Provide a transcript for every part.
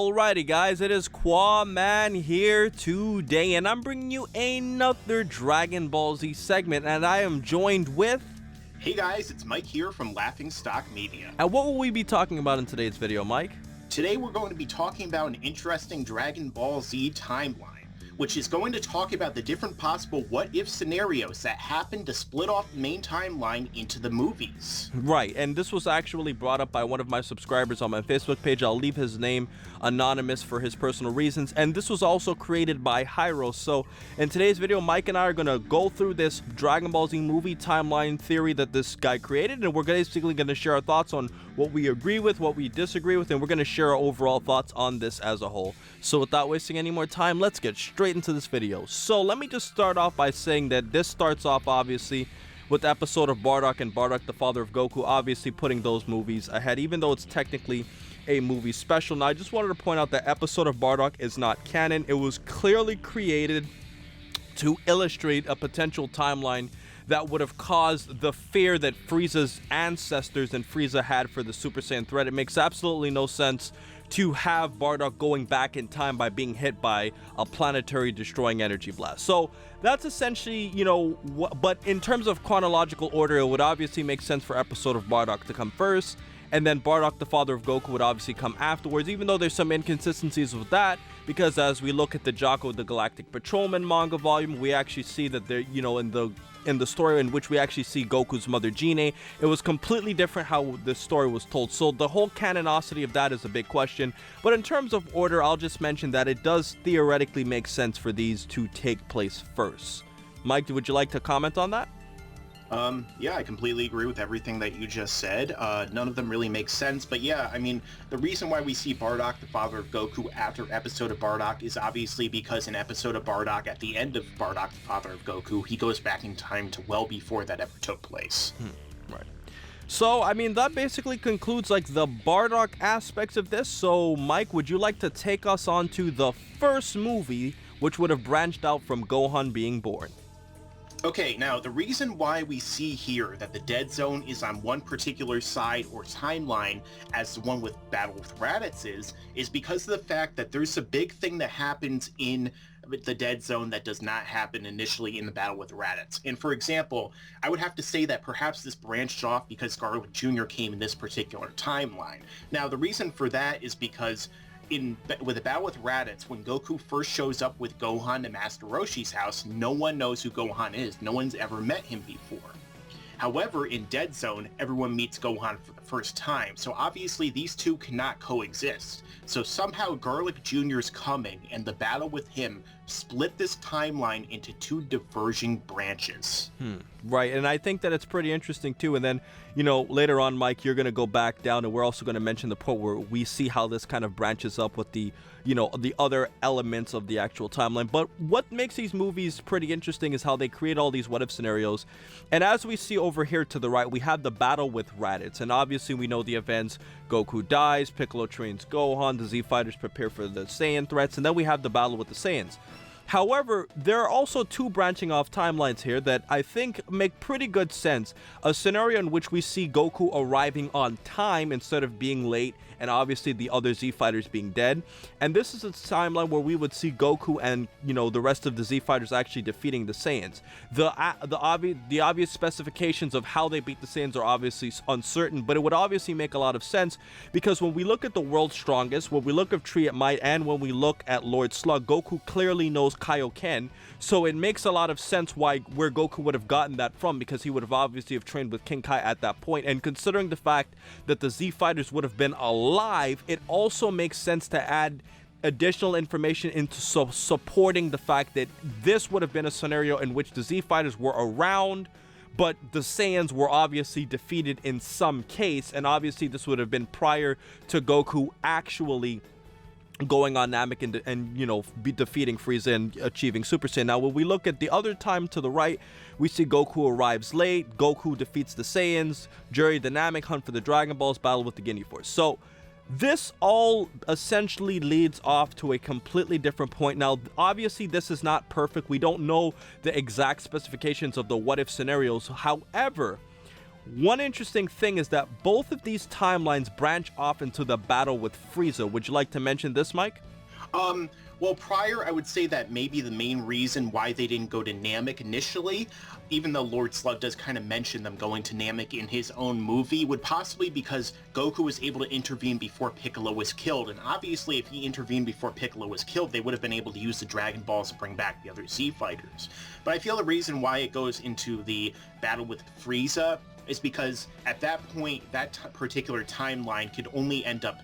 Alrighty guys, it is Qaaman here today, and I'm bringing you another Dragon Ball Z segment, and I am joined with... Hey guys, it's Mike here from Laughingstock Media. And what will we be talking about in today's video, Mike? Today we're going to be talking about an interesting Dragon Ball Z timeline, which is going to talk about the different possible what-if scenarios that happen to split off the main timeline into the movies. Right, and this was actually brought up by one of my subscribers on my Facebook page. I'll leave his name anonymous for his personal reasons, and this was also created by Horo. So in today's video, Mike and I are going to go through this Dragon Ball Z movie timeline theory that this guy created, and we're basically going to share our thoughts on what we agree with, what we disagree with, and we're going to share our overall thoughts on this as a whole. So without wasting any more time, let's get straight into this video. So let me just start off by saying that this starts off obviously with the episode of Bardock and Bardock the father of Goku, obviously putting those movies ahead, even though it's technically a movie special. Now I just wanted to point out that episode of Bardock is not canon. It was clearly created to illustrate a potential timeline that would have caused the fear that Frieza's ancestors and Frieza had for the Super Saiyan threat. It makes absolutely no sense to have Bardock going back in time by being hit by a planetary destroying energy blast. So that's essentially, you know, but in terms of chronological order, it would obviously make sense for episode of Bardock to come first, and then Bardock the father of Goku would obviously come afterwards, even though there's some inconsistencies with that, because as we look at the Jocko the Galactic Patrolman manga volume, we actually see that there, you know, in the story in which we actually see Goku's mother Gine, it was completely different how the story was told. So the whole canonicity of that is a big question. But in terms of order, I'll just mention that it does theoretically make sense for these to take place first. Mike, would you like to comment on that? Yeah, I completely agree with everything that you just said. None of them really make sense, but yeah, I mean, the reason why we see Bardock, the father of Goku, after episode of Bardock is obviously because in episode of Bardock, at the end of Bardock, the father of Goku, he goes back in time to well before that ever took place. Right. So, I mean, that basically concludes, like, the Bardock aspects of this. So, Mike, would you like to take us on to the first movie, which would have branched out from Gohan being born? Okay, now the reason why we see here that the Dead Zone is on one particular side or timeline as the one with Battle with Raditz is because of the fact that there's a big thing that happens in the Dead Zone that does not happen initially in the Battle with Raditz. And for example, I would have to say that perhaps this branched off because Garlic Jr. came in this particular timeline. Now the reason for that is because with the Battle with Raditz, when Goku first shows up with Gohan to Master Roshi's house, no one knows who Gohan is. No one's ever met him before. However, in Dead Zone, everyone meets Gohan for the first time, so obviously these two cannot coexist. So somehow Garlic Jr.'s coming and the battle with him split this timeline into two diverging branches. Right, and I think that it's pretty interesting too. And then, you know, later on, Mike, you're going to go back down and we're also going to mention the point where we see how this kind of branches up with the, you know, the other elements of the actual timeline. But what makes these movies pretty interesting is how they create all these what-if scenarios. And as we see over here to the right, we have the battle with Raditz. And obviously we know the events. Goku dies, Piccolo trains Gohan, the Z-Fighters prepare for the Saiyan threats, and then we have the battle with the Saiyans. However, there are also two branching off timelines here that I think make pretty good sense. A scenario in which we see Goku arriving on time instead of being late, and obviously the other Z-Fighters being dead. And this is a timeline where we would see Goku and, you know, the rest of the Z-Fighters actually defeating the Saiyans. The obvious specifications of how they beat the Saiyans are obviously uncertain, but it would obviously make a lot of sense because when we look at the World's Strongest, when we look at Tree at Might, and when we look at Lord Slug, Goku clearly knows Kaioken, so it makes a lot of sense where Goku would have gotten that from, because he would have obviously have trained with King Kai at that point. And considering the fact that the Z-Fighters would have been alive, it also makes sense to add additional information into supporting the fact that this would have been a scenario in which the Z-Fighters were around, but the Saiyans were obviously defeated in some case, and obviously this would have been prior to Goku actually going on Namek and you know, be defeating Frieza and achieving Super Saiyan. Now when we look at the other time to the right, we see Goku arrives late, Goku defeats the Saiyans, Jerry the Namek, hunt for the Dragon Balls, battle with the Guinea Force. So this all essentially leads off to a completely different point. Now obviously this is not perfect, we don't know the exact specifications of the what if scenarios. However, One interesting thing is that both of these timelines branch off into the battle with Frieza. Would you like to mention this, Mike? Well, prior, I would say that maybe the main reason why they didn't go to Namek initially, even though Lord Slug does kind of mention them going to Namek in his own movie, would possibly because Goku was able to intervene before Piccolo was killed. And obviously, if he intervened before Piccolo was killed, they would have been able to use the Dragon Balls to bring back the other Z Fighters. But I feel the reason why it goes into the battle with Frieza is because at that point, that particular timeline could only end up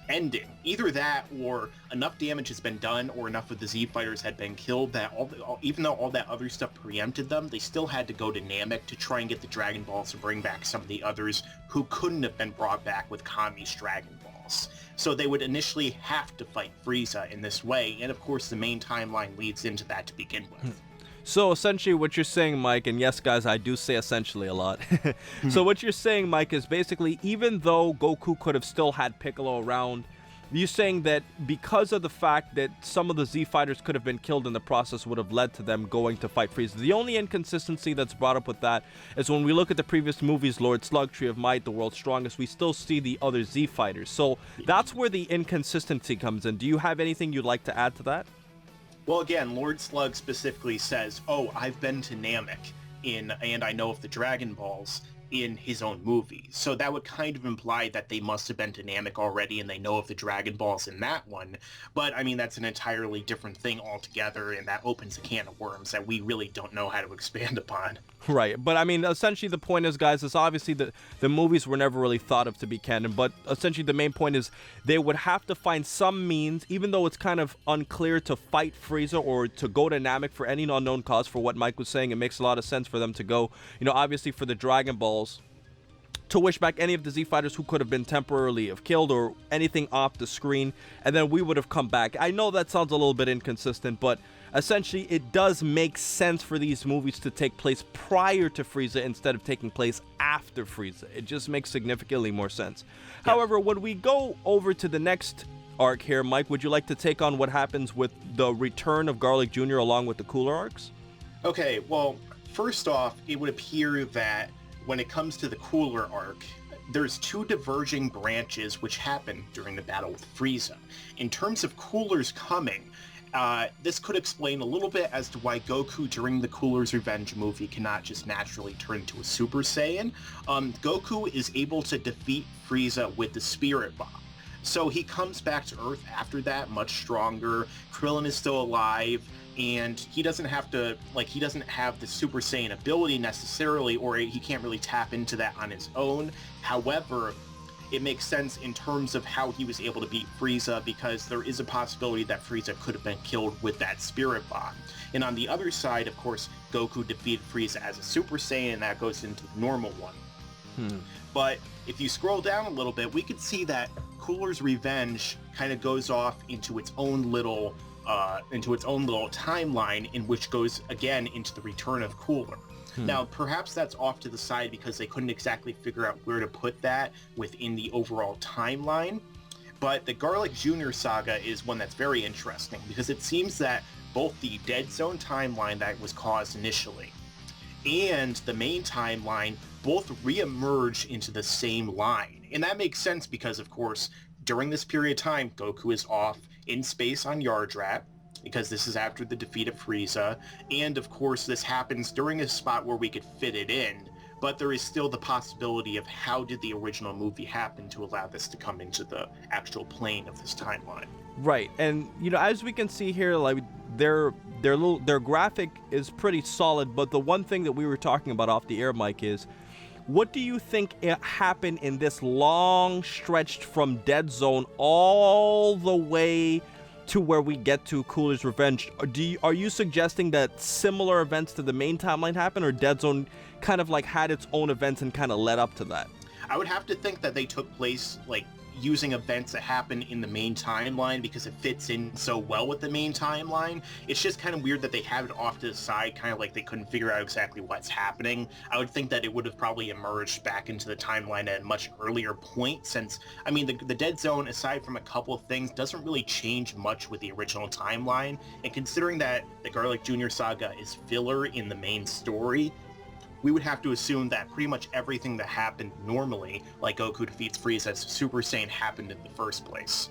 ending. Either that or enough damage has been done or enough of the Z Fighters had been killed that even though all that other stuff preempted them, they still had to go to Namek to try and get the Dragon Balls to bring back some of the others who couldn't have been brought back with Kami's Dragon Balls. So they would initially have to fight Frieza in this way, and of course the main timeline leads into that to begin with. So essentially what you're saying, Mike, and yes, guys, I do say essentially a lot. So what you're saying, Mike, is basically even though Goku could have still had Piccolo around, you're saying that because of the fact that some of the Z Fighters could have been killed in the process would have led to them going to fight Frieza. The only inconsistency that's brought up with that is when we look at the previous movies, Lord Slug, Tree of Might, The World's Strongest, we still see the other Z Fighters. So that's where the inconsistency comes in. Do you have anything you'd like to add to that? Well, again, Lord Slug specifically says, oh, I've been to Namek and I know of the Dragon Balls in his own movie. So that would kind of imply that they must have been to Namek already and they know of the Dragon Balls in that one. But, I mean, that's an entirely different thing altogether, and that opens a can of worms that we really don't know how to expand upon. Right, but I mean, essentially the point is, guys, is obviously the movies were never really thought of to be canon, but essentially the main point is they would have to find some means, even though it's kind of unclear, to fight Frieza or to go to Namek for any unknown cause. For what Mike was saying, it makes a lot of sense for them to go, obviously for the Dragon Balls, to wish back any of the Z Fighters who could have been temporarily killed or anything off the screen, and then we would have come back. I know that sounds a little bit inconsistent, but essentially it does make sense for these movies to take place prior to Frieza instead of taking place after Frieza. It just makes significantly more sense. Yeah. However, when we go over to the next arc here, Mike, would you like to take on what happens with the return of Garlic Jr. along with the Cooler arcs? Okay, well, first off, it would appear that when it comes to the Cooler arc, there's two diverging branches which happen during the battle with Frieza. In terms of Cooler's coming, this could explain a little bit as to why Goku during the Cooler's Revenge movie cannot just naturally turn into a Super Saiyan. Goku is able to defeat Frieza with the Spirit Bomb. So he comes back to Earth after that, much stronger. Krillin is still alive, and he doesn't have the Super Saiyan ability necessarily, or he can't really tap into that on his own. However, it makes sense in terms of how he was able to beat Frieza, because there is a possibility that Frieza could have been killed with that Spirit Bomb. And on the other side, of course, Goku defeated Frieza as a Super Saiyan, and that goes into the normal one. But if you scroll down a little bit, we could see that Cooler's Revenge kind of goes off into its own little timeline, in which goes again into the return of Cooler. Now, perhaps that's off to the side because they couldn't exactly figure out where to put that within the overall timeline. But the Garlic Jr. saga is one that's very interesting, because it seems that both the Dead Zone timeline that was caused initially and the main timeline both re-emerge into the same line. And that makes sense because, of course, during this period of time, Goku is off in space on Yardrat, because this is after the defeat of Frieza, and of course this happens during a spot where we could fit it in, but there is still the possibility of how did the original movie happen to allow this to come into the actual plane of this timeline. Right, and as we can see here, like their graphic is pretty solid, but the one thing that we were talking about off the air, Mike, is what do you think happened in this long stretch from Dead Zone all the way to where we get to Cooler's Revenge? Are you suggesting that similar events to the main timeline happen, or Dead Zone kind of like had its own events and kind of led up to that? I would have to think that they took place like using events that happen in the main timeline, because it fits in so well with the main timeline. It's just kind of weird that they have it off to the side, kind of like they couldn't figure out exactly what's happening. I would think that it would have probably emerged back into the timeline at a much earlier point, since, I mean, the Dead Zone, aside from a couple of things, doesn't really change much with the original timeline. And considering that the Garlic Jr. saga is filler in the main story, we would have to assume that pretty much everything that happened normally, like Goku defeats Frieza as Super Saiyan, happened in the first place.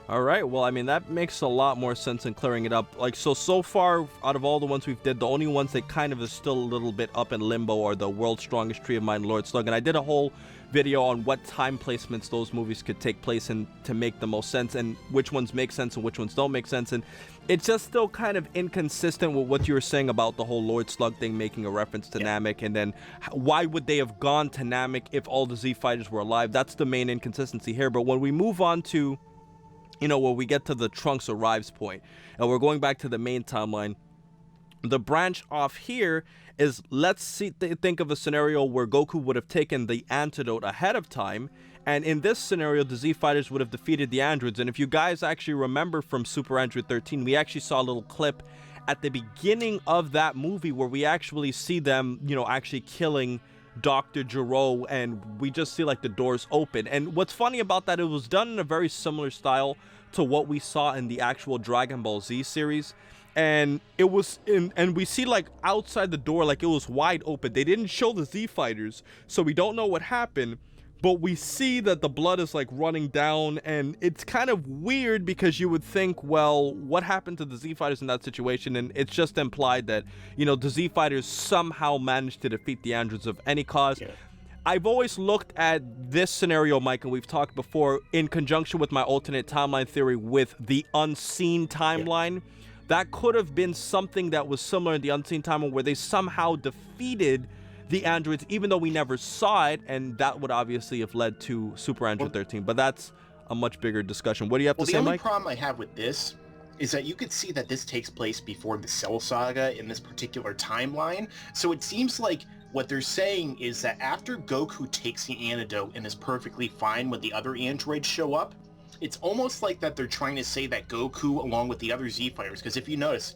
All right, well, I mean, that makes a lot more sense in clearing it up. Like, so far, out of all the ones we've did, the only ones that kind of is still a little bit up in limbo are the World's Strongest Tree of Mind, Lord Slug. And I did a whole video on what time placements those movies could take place in to make the most sense, and which ones make sense and which ones don't make sense. And it's just still kind of inconsistent with what you were saying about the whole Lord Slug thing, making a reference to Namek, and then why would they have gone to Namek if all the Z fighters were alive? That's the main inconsistency here. But when we move on to, you know, where we get to the Trunks arrives point, and we're going back to the main timeline, the branch off here is, let's think of a scenario where Goku would have taken the antidote ahead of time, and in this scenario, the Z fighters would have defeated the androids. And if you guys actually remember from Super Android 13, we actually saw a little clip at the beginning of that movie where we actually see them, you know, actually killing Dr. Gero, and we just see like the doors open. And what's funny about that, it was done in a very similar style to what we saw in the actual Dragon Ball Z series. And it was and we see like outside the door, like it was wide open. They didn't show the Z fighters, so we don't know what happened, but we see that the blood is like running down, and it's kind of weird because you would think, well, what happened to the Z fighters in that situation? And it's just implied that, you know, the Z fighters somehow managed to defeat the androids of any cause. I've always looked at this scenario, Mike, and we've talked before, in conjunction with my alternate timeline theory with the unseen timeline. That could have been something that was similar in the unseen timeline, where they somehow defeated the androids, even though we never saw it, and that would obviously have led to Super Android 13. But that's a much bigger discussion. What do you have to say, Mike? The only problem I have with this is that you could see that this takes place before the Cell Saga in this particular timeline. So it seems like what they're saying is that after Goku takes the antidote and is perfectly fine when the other androids show up, it's almost like that they're trying to say that Goku, along with the other Z fighters, because if you notice,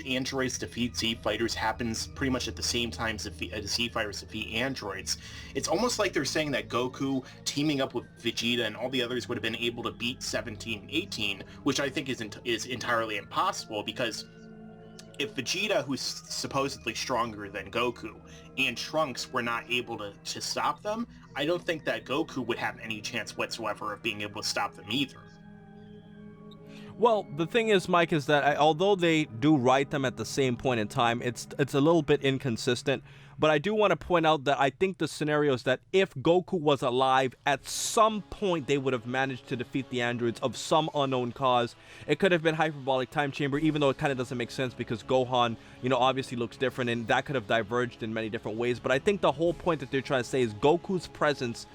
androids defeat Z fighters happens pretty much at the same time as Z fighters defeat androids. It's almost like they're saying that Goku teaming up with Vegeta and all the others would have been able to beat 17 and 18, which I think is entirely impossible, because if Vegeta, who's supposedly stronger than Goku, and Trunks were not able to stop them, I don't think that Goku would have any chance whatsoever of being able to stop them either. Well, the thing is, Mike, is that although they do write them at the same point in time, it's a little bit inconsistent. But I do want to point out that I think the scenario is that if Goku was alive, at some point they would have managed to defeat the androids of some unknown cause. It could have been hyperbolic time chamber, even though it kind of doesn't make sense because Gohan, you know, obviously looks different, and that could have diverged in many different ways. But I think the whole point that they're trying to say is Goku's presence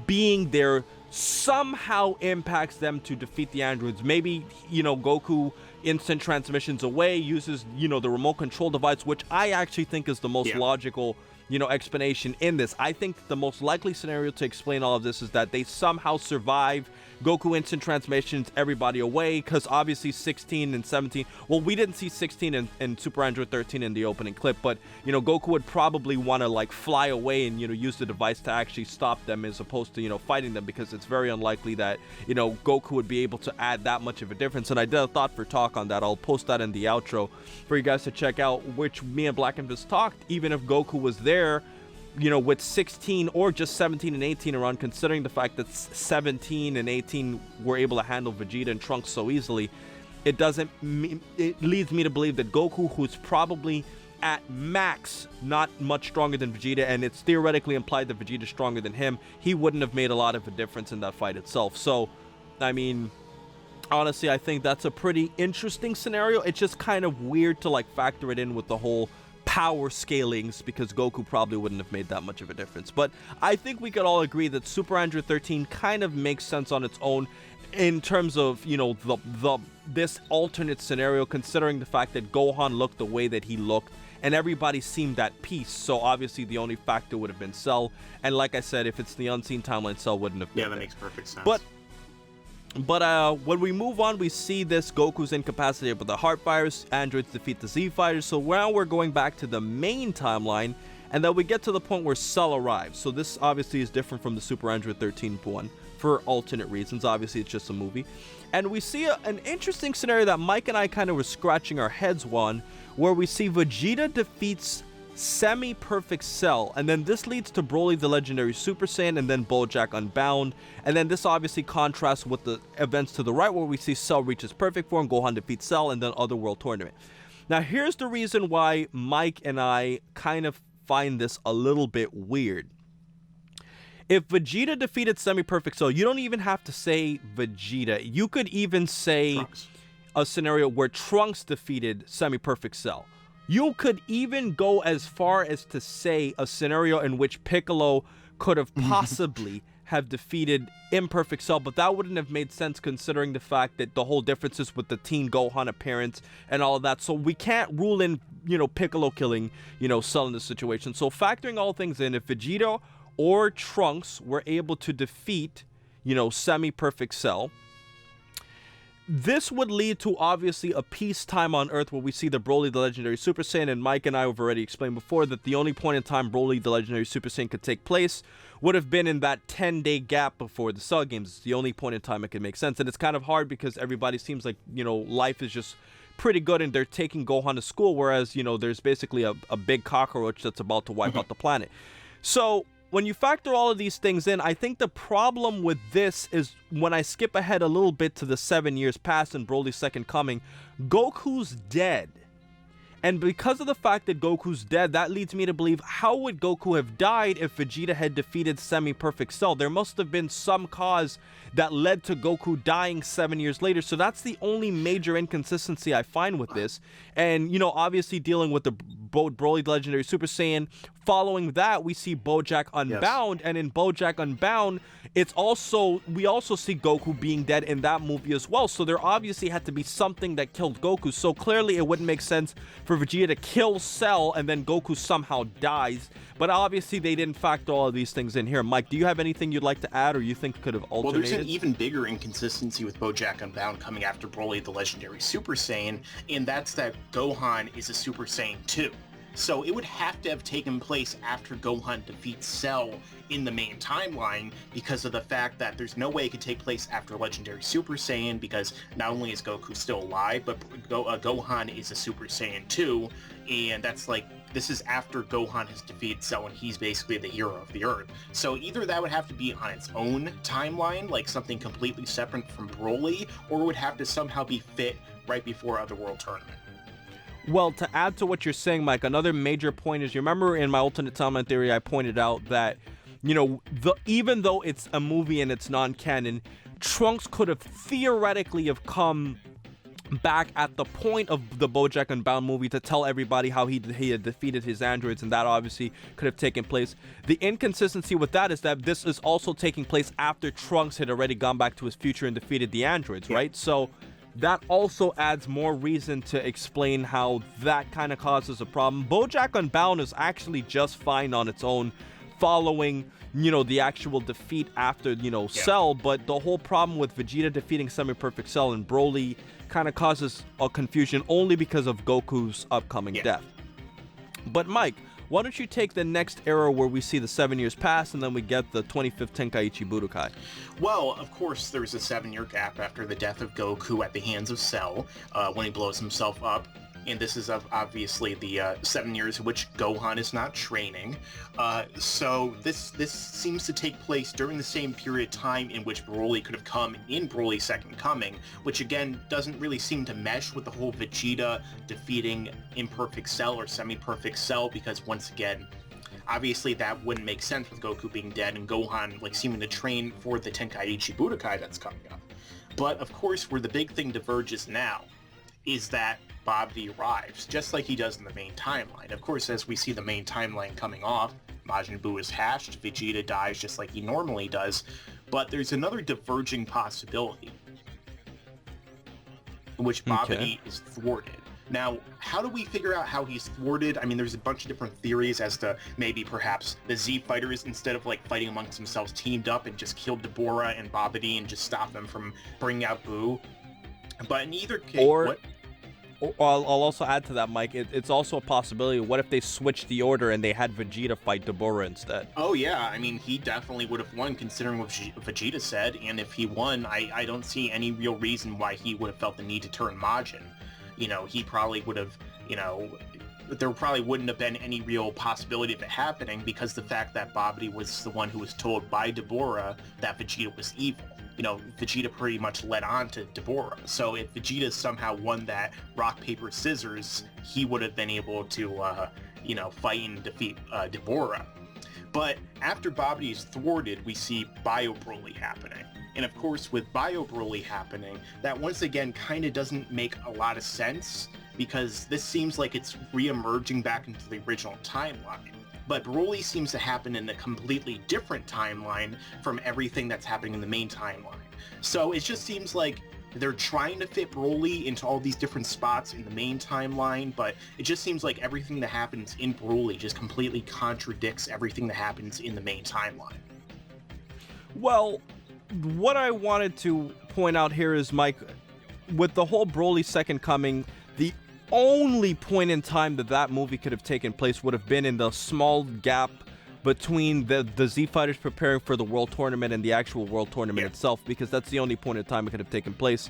being there somehow impacts them to defeat the androids. Maybe, you know, Goku instant transmissions away, uses, you know, the remote control device, which I actually think is the most logical, you know, explanation in this. I think the most likely scenario to explain all of this is that they somehow survive Goku instant transmissions everybody away, because obviously 16 and 17, well, we didn't see 16 and Super Android 13 in the opening clip, but, you know, Goku would probably want to like fly away and, you know, use the device to actually stop them as opposed to, you know, fighting them, because it's very unlikely that, you know, Goku would be able to add that much of a difference. And I did a thought for talk on that. I'll post that in the outro for you guys to check out, which me and Blackenfist talked. Even if Goku was there, you know, with 16 or just 17 and 18 around, considering the fact that 17 and 18 were able to handle Vegeta and Trunks so easily, it leads me to believe that Goku, who's probably at max not much stronger than Vegeta, and it's theoretically implied that Vegeta's stronger than him, he wouldn't have made a lot of a difference in that fight itself. So, I mean, honestly, I think that's a pretty interesting scenario. It's just kind of weird to like factor it in with the whole power scalings, because Goku probably wouldn't have made that much of a difference. But I think we could all agree that Super Android 13 kind of makes sense on its own in terms of, you know, this alternate scenario, considering the fact that Gohan looked the way that he looked and everybody seemed at peace. So obviously the only factor would have been Cell, and like I said, if it's the unseen timeline, Cell wouldn't have been that there. Makes perfect sense. But when we move on, we see this Goku's incapacitated with the heart virus, androids defeat the Z fighters. So now we're going back to the main timeline, and then we get to the point where Cell arrives. So this obviously is different from the Super Android 13 one for alternate reasons. Obviously it's just a movie, and we see an interesting scenario that Mike and I kind of were scratching our heads on, where we see Vegeta defeats semi-perfect Cell, and then this leads to Broly the Legendary Super Saiyan, and then BoJack Unbound, and then this obviously contrasts with the events to the right where we see Cell reaches perfect form, Gohan defeats Cell, and then Otherworld Tournament. Now here's the reason why Mike and I kind of find this a little bit weird. If Vegeta defeated semi-perfect Cell, you don't even have to say Vegeta. You could even say Trunks. a scenario where Trunks defeated semi-perfect Cell. You could even go as far as to say a scenario in which Piccolo could have possibly have defeated imperfect Cell, but that wouldn't have made sense considering the fact that the whole differences with the Teen Gohan appearance and all of that. So we can't rule in, Piccolo killing, Cell in this situation. So factoring all things in, if Vegeta or Trunks were able to defeat, semi-perfect Cell, this would lead to obviously a peacetime on Earth where we see the Broly the Legendary Super Saiyan, and Mike and I have already explained before that the only point in time Broly the Legendary Super Saiyan could take place would have been in that 10-day gap before the Cell games. It's the only point in time it can make sense, and it's kind of hard because everybody seems like, life is just pretty good and they're taking Gohan to school, whereas, there's basically a big cockroach that's about to wipe out the planet. So when you factor all of these things in, I think the problem with this is when I skip ahead a little bit to the 7 years past and Broly's second coming, Goku's dead. And because of the fact that Goku's dead, that leads me to believe, how would Goku have died if Vegeta had defeated semi-perfect Cell? There must have been some cause that led to Goku dying 7 years later. So that's the only major inconsistency I find with this. And, obviously dealing with the Broly the Legendary Super Saiyan. Following that, we see BoJack Unbound. Yes. And in BoJack Unbound, we also see Goku being dead in that movie as well. So there obviously had to be something that killed Goku. So clearly it wouldn't make sense for Vegeta to kill Cell and then Goku somehow dies. But obviously they didn't factor all of these things in here. Mike, do you have anything you'd like to add or you think could have alternated? Well, there's an even bigger inconsistency with BoJack Unbound coming after Broly the Legendary Super Saiyan, and that's that Gohan is a Super Saiyan 2. So it would have to have taken place after Gohan defeats Cell in the main timeline because of the fact that there's no way it could take place after Legendary Super Saiyan because not only is Goku still alive, but Gohan is a Super Saiyan 2, and that's this is after Gohan has defeated Cell and he's basically the hero of the Earth. So either that would have to be on its own timeline, like something completely separate from Broly, or it would have to somehow be fit right before Otherworld Tournament. Well, to add to what you're saying, Mike, another major point is, you remember in my alternate timeline theory, I pointed out that, even though it's a movie and it's non-canon, Trunks could have theoretically have come back at the point of the BoJack Unbound movie to tell everybody how he had defeated his androids, and that obviously could have taken place. The inconsistency with that is that this is also taking place after Trunks had already gone back to his future and defeated the androids, right? So that also adds more reason to explain how that kind of causes a problem. BoJack Unbound is actually just fine on its own following, the actual defeat after, Cell, but the whole problem with Vegeta defeating semi-perfect Cell and Broly kind of causes a confusion only because of Goku's upcoming death. But Mike, why don't you take the next era where we see the 7 years pass and then we get the 25th Tenkaichi Budokai? Well, of course, there's a 7-year gap after the death of Goku at the hands of Cell when he blows himself up. And this is obviously the 7 years in which Gohan is not training. So this seems to take place during the same period of time in which Broly could have come in Broly's second coming, which again doesn't really seem to mesh with the whole Vegeta defeating imperfect Cell or semi-perfect Cell, because once again, obviously that wouldn't make sense with Goku being dead and Gohan seeming to train for the Tenkaichi Budokai that's coming up. But of course, where the big thing diverges now is that Babidi arrives, just like he does in the main timeline. Of course, as we see the main timeline coming off, Majin Buu is hatched, Vegeta dies just like he normally does, but there's another diverging possibility in which Babidi is thwarted. Now, how do we figure out how he's thwarted? I mean, there's a bunch of different theories as to maybe perhaps the Z fighters, instead of fighting amongst themselves, teamed up and just killed Deborah and Babidi and just stopped them from bringing out Buu. But in either case, I'll also add to that, Mike, it's also a possibility. What if they switched the order and they had Vegeta fight Deborah instead? Oh yeah, I mean, he definitely would have won considering what Vegeta said, and if he won, I don't see any real reason why he would have felt the need to turn Majin. He probably would have, there probably wouldn't have been any real possibility of it happening, because the fact that Babidi was the one who was told by Deborah that Vegeta was evil. Vegeta pretty much led on to Deborah. So if Vegeta somehow won that rock, paper, scissors, he would have been able to, fight and defeat Deborah. But after Babidi is thwarted, we see Bio Broly happening. And of course, with Bio Broly happening, that once again kind of doesn't make a lot of sense, because this seems like it's re-emerging back into the original timeline. But Broly seems to happen in a completely different timeline from everything that's happening in the main timeline. So it just seems like they're trying to fit Broly into all these different spots in the main timeline, but it just seems like everything that happens in Broly just completely contradicts everything that happens in the main timeline. Well, what I wanted to point out here is, Mike, with the whole Broly Second Coming, the only point in time that movie could have taken place would have been in the small gap between the Z Fighters preparing for the World Tournament and the actual World Tournament itself, because that's the only point in time it could have taken place.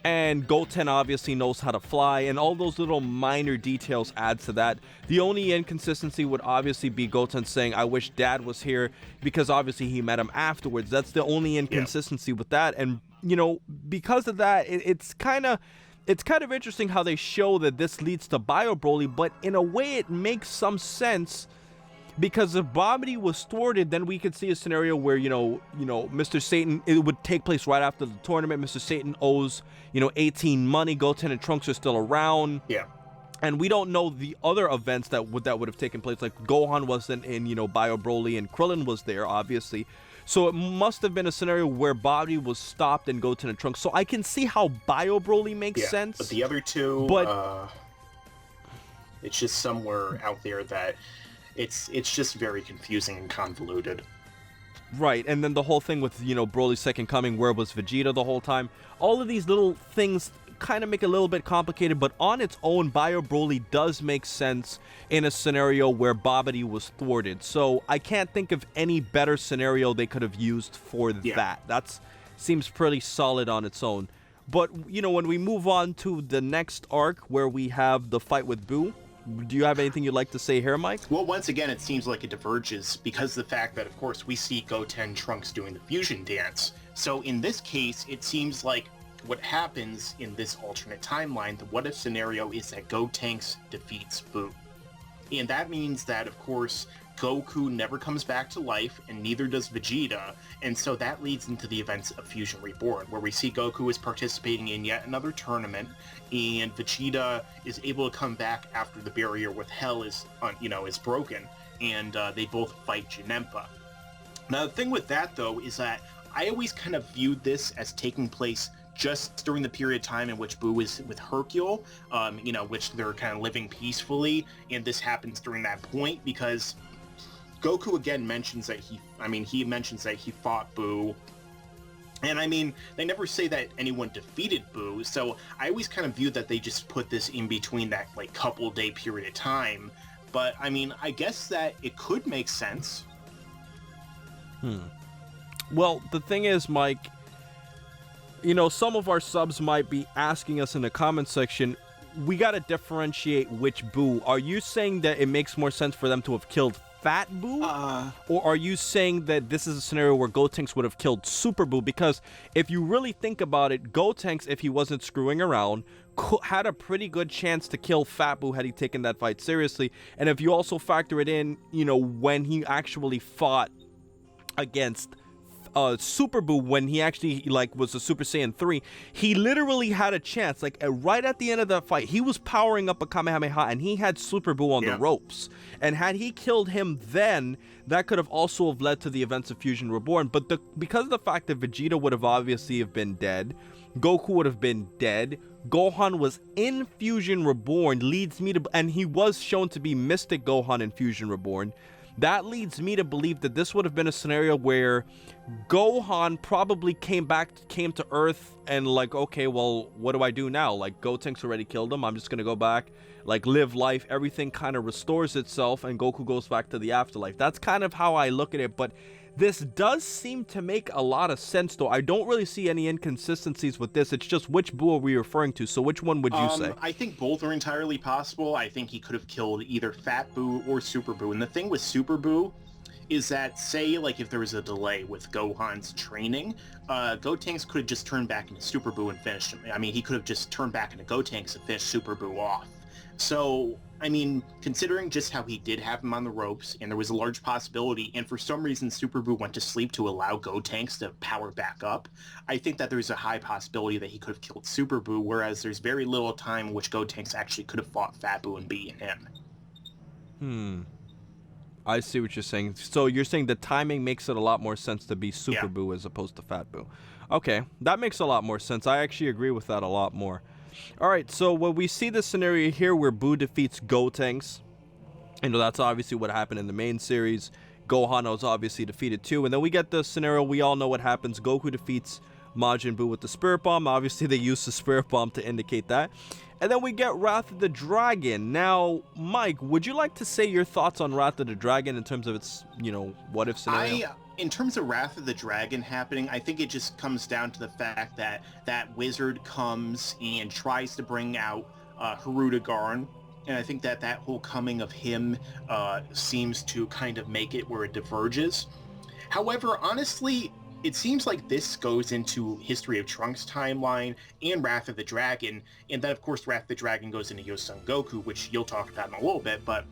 And Goten obviously knows how to fly, and all those little minor details adds to that. The only inconsistency would obviously be Goten saying, "I wish Dad was here," because obviously he met him afterwards. That's the only inconsistency with that. And because of that, it's kind of interesting how they show that this leads to Bio Broly, but in a way it makes some sense, because if Babidi was thwarted, then we could see a scenario where, Mr. Satan, it would take place right after the tournament. Mr. Satan owes, 18 money. Goten and Trunks are still around. Yeah. And we don't know the other events that would have taken place. Like Gohan wasn't in, Bio Broly, and Krillin was there, obviously. So it must have been a scenario where Babidi was stopped and Goten and Trunks. So I can see how Bio Broly makes sense. But the other two, it's just somewhere out there that it's just very confusing and convoluted. Right, and then the whole thing with, Broly's Second Coming, where was Vegeta the whole time? All of these little things kind of make it a little bit complicated, but on its own, Bio Broly does make sense in a scenario where Babidi was thwarted. So I can't think of any better scenario they could have used for that. That seems pretty solid on its own. But, when we move on to the next arc, where we have the fight with Boo, do you have anything you'd like to say here, Mike? Well, once again, it seems like it diverges because of the fact that, of course, we see Goten Trunks doing the fusion dance. So in this case, it seems like what happens in this alternate timeline, the what-if scenario, is that Gotenks defeats Boo. And that means that, of course, Goku never comes back to life, and neither does Vegeta, and so that leads into the events of Fusion Reborn, where we see Goku is participating in yet another tournament, and Vegeta is able to come back after the barrier with Hell is broken, and they both fight Janempa. Now, the thing with that, though, is that I always kind of viewed this as taking place just during the period of time in which Boo is with Hercule, which they're kind of living peacefully, and this happens during that point because Goku again mentions that he mentions that he fought Boo, and they never say that anyone defeated Boo, so I always kind of viewed that they just put this in between that couple day period of time, but I guess that it could make sense. Well, the thing is, Mike, some of our subs might be asking us in the comment section, we got to differentiate which Boo. Are you saying that it makes more sense for them to have killed Fat Boo? Or are you saying that this is a scenario where Gotenks would have killed Super Boo? Because if you really think about it, Gotenks, if he wasn't screwing around, had a pretty good chance to kill Fat Boo had he taken that fight seriously. And if you also factor it in, when he actually fought against Super Boo, when he actually was a Super Saiyan 3, he literally had a chance. Right at the end of that fight, he was powering up a Kamehameha and he had Super Boo on the ropes. And had he killed him then, that could have also have led to the events of Fusion Reborn. But because of the fact that Vegeta would have obviously have been dead, Goku would have been dead, Gohan was in Fusion Reborn, leads me to, and he was shown to be Mystic Gohan in Fusion Reborn. That leads me to believe that this would have been a scenario where Gohan probably came to Earth and okay, well, what do I do now? Gotenks already killed him. I'm just going to go back, live life. Everything kind of restores itself and Goku goes back to the afterlife. That's kind of how I look at it, but This does seem to make a lot of sense, though. I don't really see any inconsistencies with this. It's just which Boo are we referring to? So which one would you say? I think both are entirely possible. I think he could have killed either Fat Boo or Super Boo. And the thing with Super Boo is that, say, like, if there was a delay with Gohan's training, Gotenks could have just turned back into Super Boo and finished him. I mean, he could have just turned back into Gotenks and finished Super Boo off. So, I mean, considering just how he did have him on the ropes, and there was a large possibility, and for some reason Super Boo went to sleep to allow Gotenks to power back up, I think that there's a high possibility that he could have killed Super Boo, whereas there's very little time in which Gotenks actually could have fought Fat Boo and beaten him. I see what you're saying. So you're saying the timing makes it a lot more sense to be Super Boo as opposed to Fat Boo. Okay, that makes a lot more sense. I actually agree with that a lot more. All right, so when we see this scenario here where Boo defeats Gotenks, that's obviously what happened in the main series. Gohan was obviously defeated too. And then we get the scenario, we all know what happens. Goku defeats Majin Buu with the Spirit Bomb. Obviously, they use the Spirit Bomb to indicate that. And then we get Wrath of the Dragon. Now, Mike, would you like to say your thoughts on Wrath of the Dragon in terms of its, what if scenario? In terms of Wrath of the Dragon happening, I think it just comes down to the fact that that wizard comes and tries to bring out Hirudegarn. And I think that whole coming of him seems to kind of make it where it diverges. However, honestly, it seems like this goes into History of Trunks timeline and Wrath of the Dragon, and then of course Wrath of the Dragon goes into Yosun Goku, which you'll talk about in a little bit, but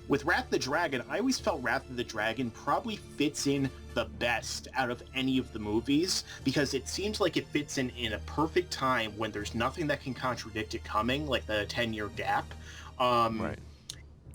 with Wrath of the Dragon, I always felt Wrath of the Dragon probably fits in the best out of any of the movies, because it seems like it fits in a perfect time when there's nothing that can contradict it coming, like the 10-year gap. Right.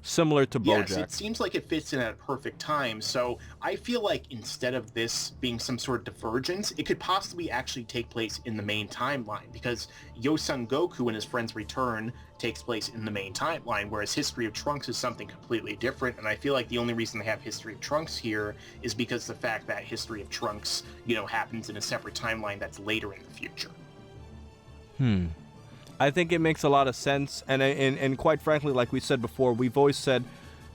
Similar to BoJack. Yes, it seems like it fits in at a perfect time. So I feel like instead of this being some sort of divergence, it could possibly actually take place in the main timeline, because Yosun Goku and his friends return takes place in the main timeline, whereas History of Trunks is something completely different. And I feel like the only reason they have History of Trunks here is because the fact that History of Trunks, happens in a separate timeline that's later in the future. I think it makes a lot of sense, and quite frankly, like we said before, we've always said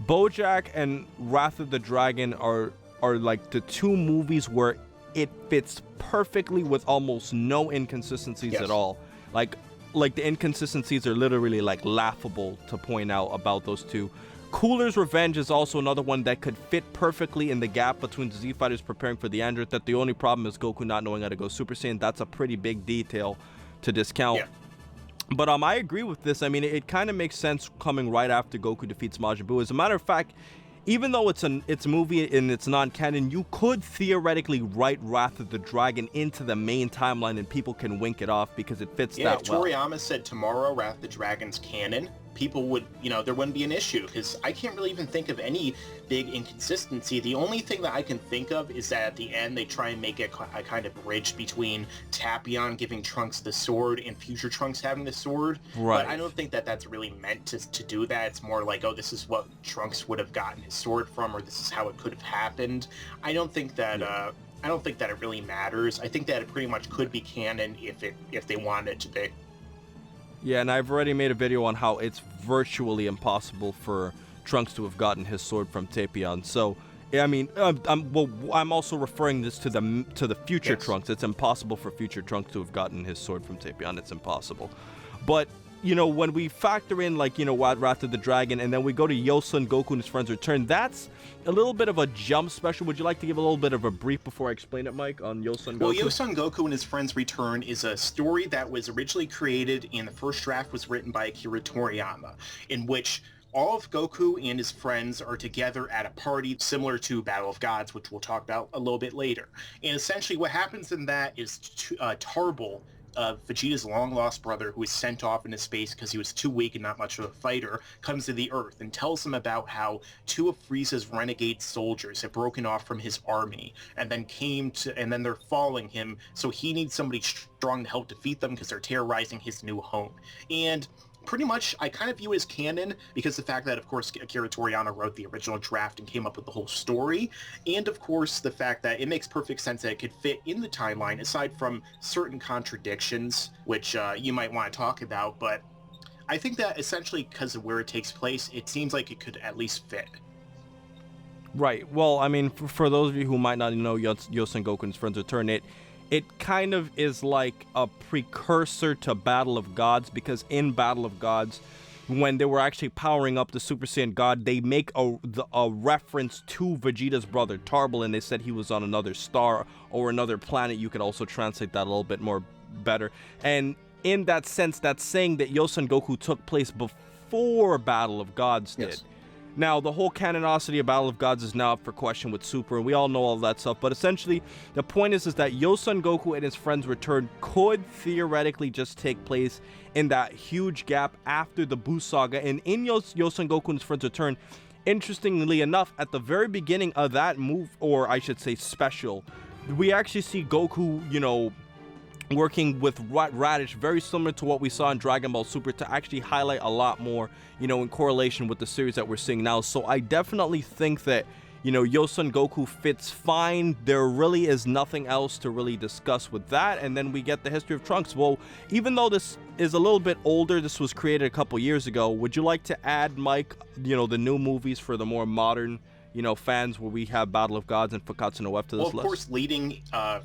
BoJack and Wrath of the Dragon are like the two movies where it fits perfectly with almost no inconsistencies at all. Like the inconsistencies are literally like laughable to point out about those two. Cooler's Revenge is also another one that could fit perfectly in the gap between the Z Fighters preparing for the android, that the only problem is Goku not knowing how to go Super Saiyan. That's a pretty big detail to discount. But I agree with this. I mean, it kind of makes sense coming right after Goku defeats Majin Buu. As a matter of fact, even though it's a movie and it's non-canon, you could theoretically write Wrath of the Dragon into the main timeline and people can wink it off because it fits that well. If Toriyama said tomorrow Wrath of the Dragon's canon, people would, there wouldn't be an issue, because I can't really even think of any big inconsistency. The only thing that I can think of is that at the end they try and make a kind of bridge between Tapion giving Trunks the sword and future Trunks having the sword. Right. But I don't think that that's really meant to do that. It's more like, oh, this is what Trunks would have gotten his sword from, or this is how it could have happened. I don't think that it really matters. I think that it pretty much could be canon if they wanted it to be. Yeah, and I've already made a video on how it's virtually impossible for Trunks to have gotten his sword from Tapion. So, I mean, I'm also referring this to the future Trunks. It's impossible for future Trunks to have gotten his sword from Tapion. It's impossible. But, when we factor in, Wrath of the Dragon, and then we go to Yosun Goku and his friends return, that's a little bit of a jump special. Would you like to give a little bit of a brief before I explain it, Mike, on Yosun Goku? Well, Yosun Goku and his friends return is a story that was originally created, and the first draft was written by Akira Toriyama, in which all of Goku and his friends are together at a party similar to Battle of Gods, which we'll talk about a little bit later. And essentially what happens in that is Tarbal, Vegeta's long-lost brother, who was sent off into space because he was too weak and not much of a fighter, comes to the Earth and tells him about how two of Frieza's renegade soldiers have broken off from his army and then they're following him, so he needs somebody strong to help defeat them because they're terrorizing his new home. And pretty much, I kind of view it as canon because the fact that, of course, Akira Toriyama wrote the original draft and came up with the whole story, and of course the fact that it makes perfect sense that it could fit in the timeline, aside from certain contradictions, which you might want to talk about, but I think that essentially because of where it takes place, it seems like it could at least fit. Right. Well, I mean, for those of you who might not know Yosen Goku and his friends return, it kind of is like a precursor to Battle of Gods, because in Battle of Gods, when they were actually powering up the Super Saiyan God, they make a reference to Vegeta's brother Tarbal, and they said he was on another star or another planet. You could also translate that a little bit more better. And in that sense, that's saying that Yosen Goku took place before Battle of Gods did. Yes. Now, the whole canonicity of Battle of Gods is now up for question with Super, and we all know all that stuff, but essentially, the point is that Yosen Goku and his friends' return could theoretically just take place in that huge gap after the Buu saga, and in Yosen Goku and his friends' return, interestingly enough, at the very beginning of that move, or I should say special, we actually see Goku, you know, working with Raditz, very similar to what we saw in Dragon Ball Super, to actually highlight a lot more, you know, in correlation with the series that we're seeing now. So I definitely think that, you know, Yosen Goku fits fine. There really is nothing else to really discuss with that. And then we get the history of Trunks. Well, even though this is a little bit older, this was created a couple years ago, would you like to add, Mike, you know, the new movies for the more modern, you know, fans, where we have Battle of Gods and Fukkatsu no F to this list? Well, of course, leading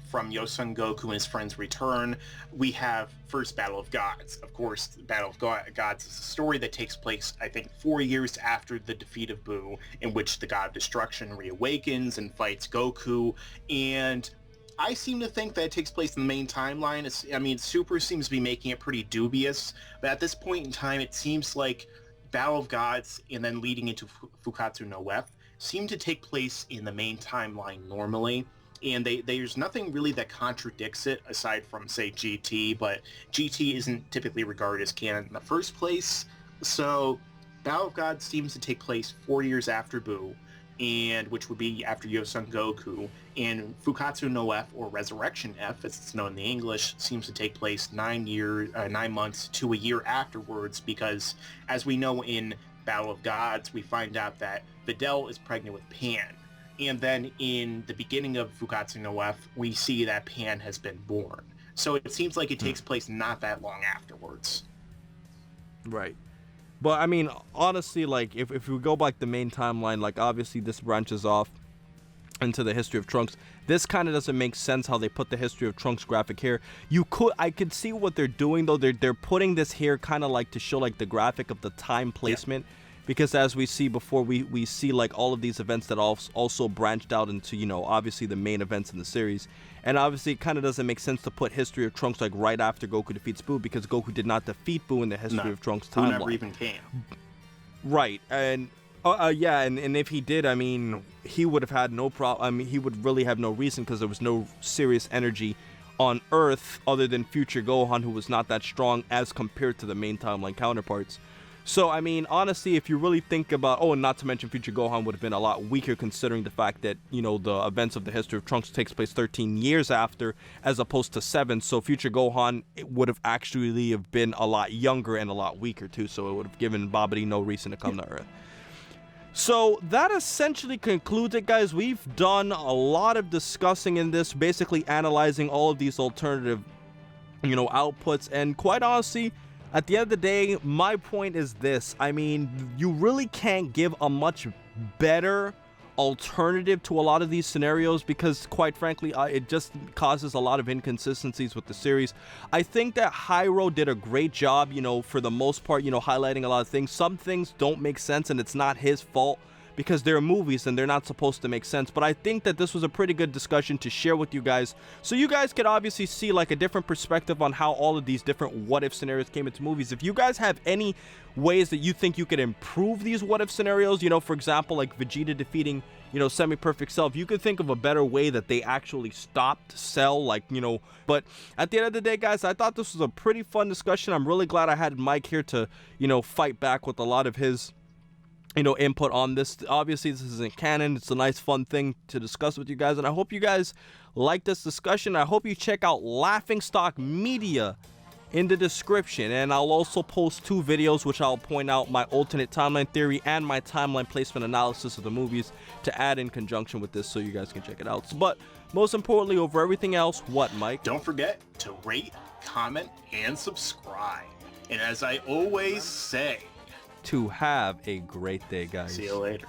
from Yosen Goku and his friends' return, we have first Battle of Gods. Of course, Battle of Gods is a story that takes place, I think, 4 years after the defeat of Buu, in which the God of Destruction reawakens and fights Goku. And I seem to think that it takes place in the main timeline. I mean, Super seems to be making it pretty dubious, but at this point in time, it seems like Battle of Gods and then leading into Fukkatsu no F seem to take place in the main timeline normally, and there's nothing really that contradicts it aside from, say, GT, but GT isn't typically regarded as canon in the first place. So Battle of Gods seems to take place 4 years after Buu, and which would be after Yosen Goku, and Fukkatsu no F, or Resurrection F as it's known in the English, seems to take place 9 months to a year afterwards, because as we know in Battle of Gods, we find out that Videl is pregnant with Pan. And then in the beginning of Fukkatsu no F, we see that Pan has been born. So it seems like it takes place not that long afterwards. Right. But I mean, honestly, like, if we go back the main timeline, like, obviously this branches off into the history of Trunks. This kind of doesn't make sense how they put the history of Trunks graphic here. I could see what they're doing, though. They're putting this here kind of like to show like the graphic of the time placement. Yeah. Because as we see before, we see like all of these events that also branched out into, you know, obviously the main events in the series. And obviously it kind of doesn't make sense to put history of Trunks like right after Goku defeats Buu, because Goku did not defeat Buu in the history of Trunks timeline. Buu never even came. Right. And yeah, and if he did, I mean, he would have had no problem. I mean, he would really have no reason, because there was no serious energy on Earth other than future Gohan, who was not that strong as compared to the main timeline counterparts. So, I mean, honestly, if you really think about... Oh, and not to mention future Gohan would have been a lot weaker, considering the fact that, you know, the events of the history of Trunks takes place 13 years after, as opposed to 7. So future Gohan would have actually have been a lot younger and a lot weaker, too. So it would have given Babidi no reason to come to Earth. So that essentially concludes it, guys. We've done a lot of discussing in this, basically analyzing all of these alternative, you know, outputs. And quite honestly, at the end of the day, my point is this. I mean, you really can't give a much better alternative to a lot of these scenarios, because quite frankly, it just causes a lot of inconsistencies with the series. I think that Hiro did a great job, you know, for the most part, you know, highlighting a lot of things. Some things don't make sense, and it's not his fault, because they're movies and they're not supposed to make sense. But I think that this was a pretty good discussion to share with you guys, so you guys could obviously see like a different perspective on how all of these different what if scenarios came into movies. If you guys have any ways that you think you could improve these what if scenarios, you know, for example, like Vegeta defeating, you know, Semi-Perfect Cell, if you could think of a better way that they actually stopped Cell, like, you know. But at the end of the day, guys, I thought this was a pretty fun discussion. I'm really glad I had Mike here to, you know, fight back with a lot of his, you know, input on this. Obviously, this isn't canon. It's a nice, fun thing to discuss with you guys, and I hope you guys like this discussion. I hope you check out Laughingstock Media in the description, and I'll also post 2 videos which I'll point out my alternate timeline theory and my timeline placement analysis of the movies to add in conjunction with this, so you guys can check it out. But most importantly, over everything else, what, Mike? Don't forget to rate, comment, and subscribe. And as I always say, to have a great day, guys. See you later.